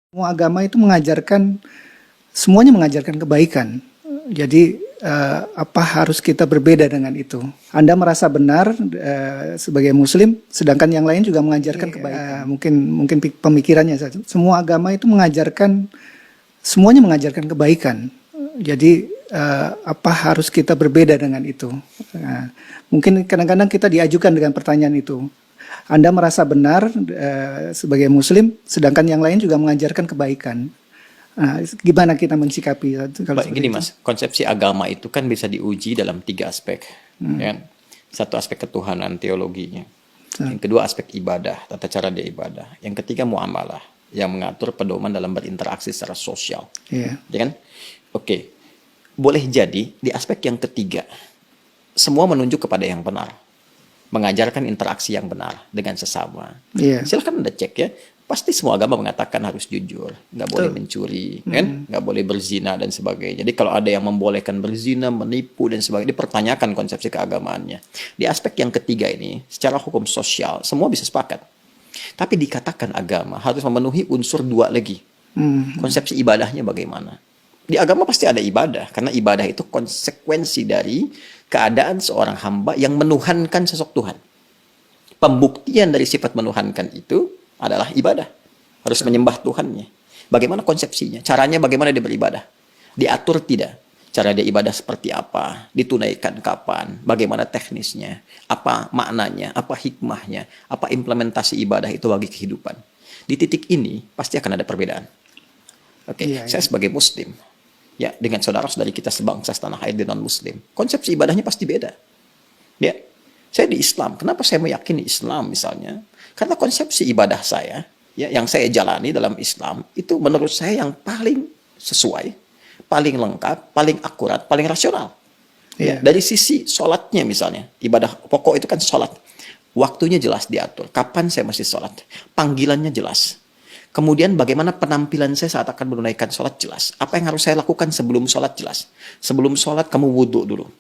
Semua agama itu semuanya mengajarkan kebaikan. Jadi apa harus kita berbeda dengan itu? Anda merasa benar sebagai Muslim, sedangkan yang lain juga mengajarkan kebaikan. Mungkin pemikirannya saja. Semua agama itu semuanya mengajarkan kebaikan. Jadi apa harus kita berbeda dengan itu? Mungkin kadang-kadang kita diajukan dengan pertanyaan itu. Anda merasa benar sebagai Muslim, sedangkan yang lain juga mengajarkan kebaikan. Gimana kita mensikapi? Baik, gini Mas, konsepsi agama itu kan bisa diuji dalam 3 aspek. Ya. Satu aspek ketuhanan, teologinya. Yang kedua aspek ibadah, tata cara dia ibadah. Yang ketiga muamalah, yang mengatur pedoman dalam berinteraksi secara sosial. Yeah. Ya kan? Oke, boleh jadi di aspek yang ketiga, semua menunjuk kepada yang benar. Mengajarkan interaksi yang benar dengan sesama. Yeah. Silahkan Anda cek ya. Pasti semua agama mengatakan harus jujur, nggak boleh mencuri, kan? Nggak boleh berzina dan sebagainya. Jadi kalau ada yang membolehkan berzina, menipu dan sebagainya, dipertanyakan konsepsi keagamaannya. Di aspek yang ketiga ini, secara hukum sosial, semua bisa sepakat. Tapi dikatakan agama harus memenuhi unsur 2 lagi. Konsepsi ibadahnya bagaimana? Di agama pasti ada ibadah, karena ibadah itu konsekuensi dari keadaan seorang hamba yang menuhankan sosok Tuhan. Pembuktian dari sifat menuhankan itu adalah ibadah. Harus menyembah Tuhannya. Bagaimana konsepsinya? Caranya bagaimana dia beribadah? Diatur tidak? Cara dia ibadah seperti apa? Ditunaikan kapan? Bagaimana teknisnya? Apa maknanya? Apa hikmahnya? Apa implementasi ibadah itu bagi kehidupan? Di titik ini pasti akan ada perbedaan. Oke, saya sebagai Muslim, ya dengan saudara-saudari kita sebangsa setanah air dan non-Muslim, konsepsi ibadahnya pasti beda. Ya, saya di Islam. Kenapa saya meyakini Islam misalnya? Karena konsepsi ibadah saya, ya, yang saya jalani dalam Islam, itu menurut saya yang paling sesuai, paling lengkap, paling akurat, paling rasional. Ya, dari sisi sholatnya misalnya, ibadah pokok itu kan sholat. Waktunya jelas diatur, kapan saya mesti sholat. Panggilannya jelas. Kemudian bagaimana penampilan saya saat akan menunaikan sholat jelas. Apa yang harus saya lakukan sebelum sholat jelas. Sebelum sholat kamu wudhu dulu.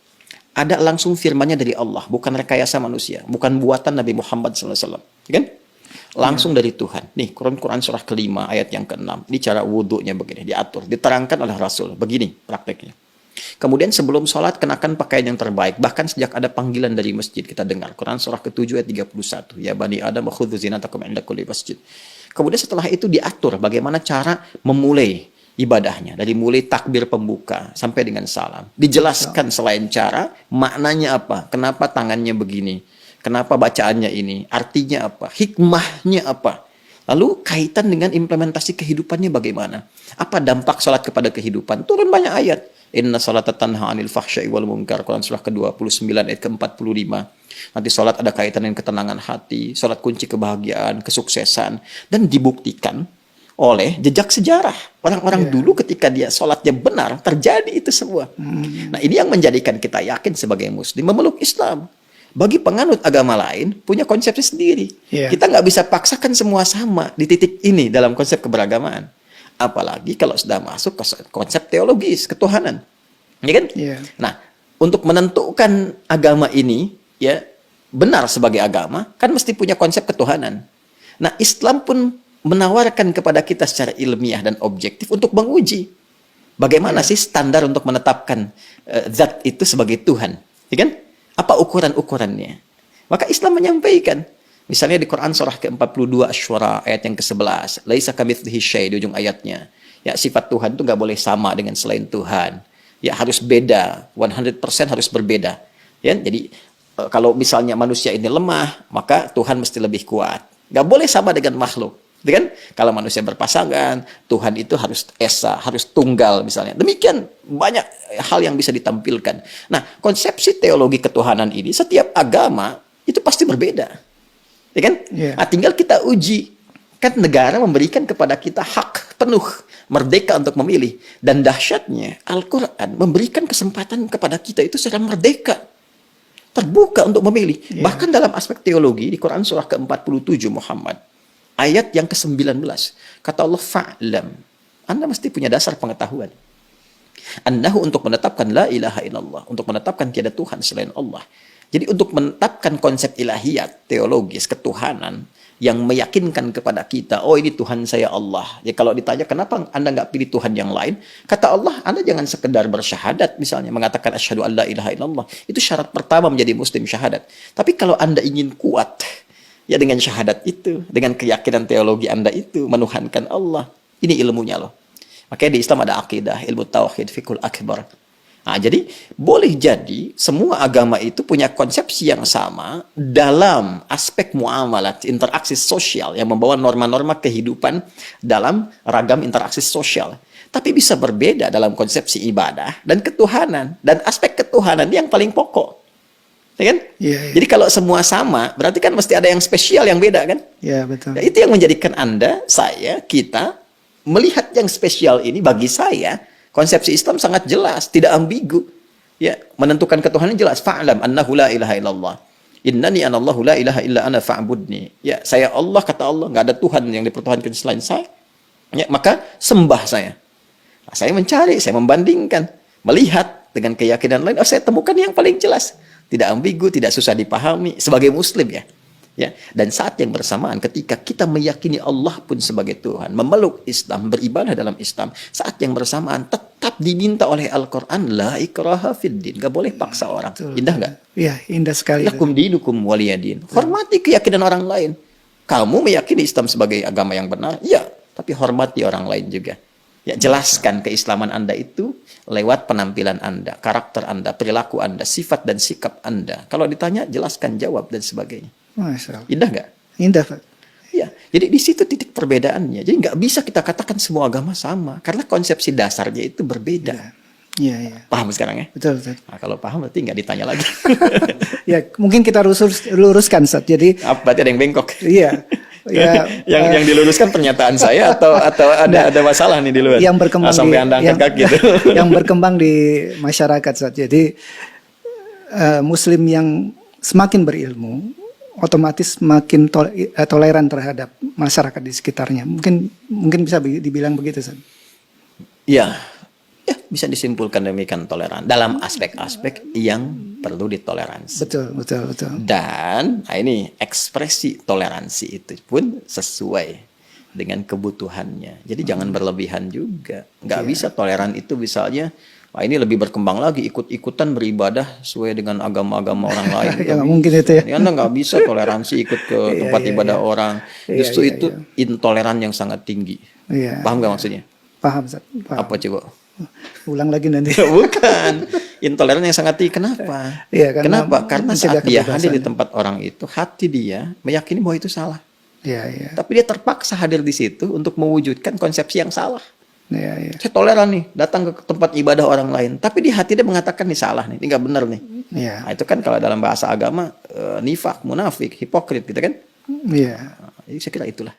Ada langsung firmannya dari Allah, bukan rekayasa manusia, bukan buatan Nabi Muhammad SAW, kan? Langsung dari Tuhan. Nih, Quran surah ke-5 ayat yang ke-6. Ini cara wudhunya begini, diatur, diterangkan oleh Rasul. Begini prakteknya. Kemudian sebelum sholat kenakan pakaian yang terbaik. Bahkan sejak ada panggilan dari masjid kita dengar. Quran surah ke-7 ayat 31. Ya bani Adam khudzu zinatakum 'inda kulli masjid. Kemudian setelah itu diatur bagaimana cara memulai ibadahnya, dari mulai takbir pembuka sampai dengan salam. Dijelaskan selain cara, maknanya apa, kenapa tangannya begini, kenapa bacaannya ini, artinya apa, hikmahnya apa. Lalu kaitan dengan implementasi kehidupannya bagaimana. Apa dampak sholat kepada kehidupan? Turun banyak ayat. Inna salata tanha 'anil fahsya'i wal munkar. Quran surah ke-29 ayat ke-45. Nanti sholat ada kaitan dengan ketenangan hati, sholat kunci kebahagiaan, kesuksesan, dan dibuktikan oleh jejak sejarah. Orang-orang dulu ketika dia sholatnya benar, terjadi itu semua. Nah, ini yang menjadikan kita yakin sebagai Muslim memeluk Islam. Bagi penganut agama lain, punya konsepsi sendiri. Kita nggak bisa paksakan semua sama di titik ini dalam konsep keberagamaan. Apalagi kalau sudah masuk ke konsep teologis, ketuhanan. Ya kan? Nah, untuk menentukan agama ini, ya benar sebagai agama, kan mesti punya konsep ketuhanan. Nah, Islam pun menawarkan kepada kita secara ilmiah dan objektif untuk menguji bagaimana sih standar untuk menetapkan zat itu sebagai Tuhan, ya kan? Apa ukuran-ukurannya? Maka Islam menyampaikan, misalnya di Quran surah ke-42 Asy-Syura ayat yang ke-11, laisa kamitslihi syai' di ujung ayatnya. Ya, sifat Tuhan itu nggak boleh sama dengan selain Tuhan. Ya, harus beda, 100% harus berbeda. Ya, jadi kalau misalnya manusia ini lemah, maka Tuhan mesti lebih kuat. Nggak boleh sama dengan makhluk. Kan? Kalau manusia berpasangan, Tuhan itu harus esa, harus tunggal misalnya. Demikian banyak hal yang bisa ditampilkan. Nah, konsepsi teologi ketuhanan ini setiap agama itu pasti berbeda. Ya kan? Nah, tinggal kita uji. Kan negara memberikan kepada kita hak penuh, merdeka untuk memilih. Dan dahsyatnya, Al-Quran memberikan kesempatan kepada kita itu secara merdeka. Terbuka untuk memilih. Bahkan dalam aspek teologi, di Quran surah ke-47 Muhammad, ayat yang ke-19. Kata Allah, fa'lam. Anda mesti punya dasar pengetahuan. Annahu untuk menetapkan la ilaha illallah. Untuk menetapkan tiada Tuhan selain Allah. Jadi untuk menetapkan konsep ilahiyat, teologis, ketuhanan, yang meyakinkan kepada kita, oh ini Tuhan saya Allah. Ya kalau ditanya kenapa Anda nggak pilih Tuhan yang lain, kata Allah, Anda jangan sekedar bersyahadat misalnya, mengatakan asyhadu an la ilaha illallah. Itu syarat pertama menjadi muslim, syahadat. Tapi kalau Anda ingin kuat, ya dengan syahadat itu, dengan keyakinan teologi Anda itu, menuhankan Allah. Ini ilmunya loh. Makanya di Islam ada akidah, ilmu tauhid, fiqhul akbar. Nah, jadi boleh jadi semua agama itu punya konsepsi yang sama dalam aspek muamalat, interaksi sosial yang membawa norma-norma kehidupan dalam ragam interaksi sosial. Tapi bisa berbeda dalam konsepsi ibadah dan ketuhanan. Dan aspek ketuhanan yang paling pokok. Ya kan? Iya. Jadi kalau semua sama, berarti kan mesti ada yang spesial yang beda kan? Ya, betul. Nah, itu yang menjadikan Anda, saya, kita melihat yang spesial ini bagi saya. Konsepsi Islam sangat jelas, tidak ambigu. Ya, menentukan ketuhanan jelas. Fa'lam annahu la ilaha illallah. Innani anallahu la ilaha illa ana fa'budni. Ya, saya Allah, kata Allah, nggak ada Tuhan yang dipertuhankan selain saya. Ya, maka sembah saya. Nah, saya mencari, saya membandingkan, melihat dengan keyakinan lain, saya temukan yang paling jelas. Tidak ambigu, tidak susah dipahami sebagai muslim ya. Ya, dan saat yang bersamaan ketika kita meyakini Allah pun sebagai Tuhan, memeluk Islam, beribadah dalam Islam, saat yang bersamaan tetap diminta oleh Al-Quran, la ikraha fid din, gak boleh paksa orang. Betul. Indah gak? Iya, indah sekali. Lakum dinukum waliyadin. Hormati keyakinan orang lain. Kamu meyakini Islam sebagai agama yang benar, ya, tapi hormati orang lain juga. Ya, jelaskan keislaman Anda itu lewat penampilan Anda, karakter Anda, perilaku Anda, sifat dan sikap Anda. Kalau ditanya, jelaskan, jawab, dan sebagainya. Masya Allah. Indah nggak? Indah, Pak. Ya, jadi di situ titik perbedaannya. Jadi nggak bisa kita katakan semua agama sama, karena konsepsi dasarnya itu berbeda. Iya, iya. Paham sekarang ya? Betul, betul. Nah, kalau paham berarti nggak ditanya lagi. Ya, mungkin kita luruskan, Ustaz. Jadi, Berarti ada yang bengkok. iya. Ya, yang diluruskan pernyataan saya atau ada masalah nih di luar. yang berkembang sampai Anda angkat kaki itu. Yang berkembang di masyarakat, Ustaz. Jadi, Muslim yang semakin berilmu, otomatis makin toleran terhadap masyarakat di sekitarnya. Mungkin bisa dibilang begitu, San. Ya, bisa disimpulkan demikian toleran dalam aspek-aspek yang perlu ditoleransi. Betul, betul, betul. Dan ini ekspresi toleransi itu pun sesuai dengan kebutuhannya. Jadi jangan berlebihan juga. Nggak bisa toleran itu misalnya, ini lebih berkembang lagi, ikut-ikutan beribadah sesuai dengan agama-agama orang lain. Ya, mungkin itu ya. Anda nggak bisa toleransi ikut ke tempat ibadah orang. Justru itu intoleran yang sangat tinggi. Iya. Paham nggak maksudnya? Paham, Ustaz. Paham. Apa coba? Ulang lagi nanti. Bukan. Intoleran yang sangat tinggi. Kenapa? Iya, Kenapa? Karena saat dia kebebasan. hadir di tempat orang itu, hati dia meyakini bahwa itu salah. Iya, iya. Tapi dia terpaksa hadir di situ untuk mewujudkan konsepsi yang salah. Iya, iya. Saya toleran nih, datang ke tempat ibadah orang lain. Tapi di hati dia mengatakan ini salah nih, ini nggak benar nih. Iya. Nah, itu kan kalau dalam bahasa agama, nifak, munafik, hipokrit gitu kan. Iya. Jadi saya kira itulah.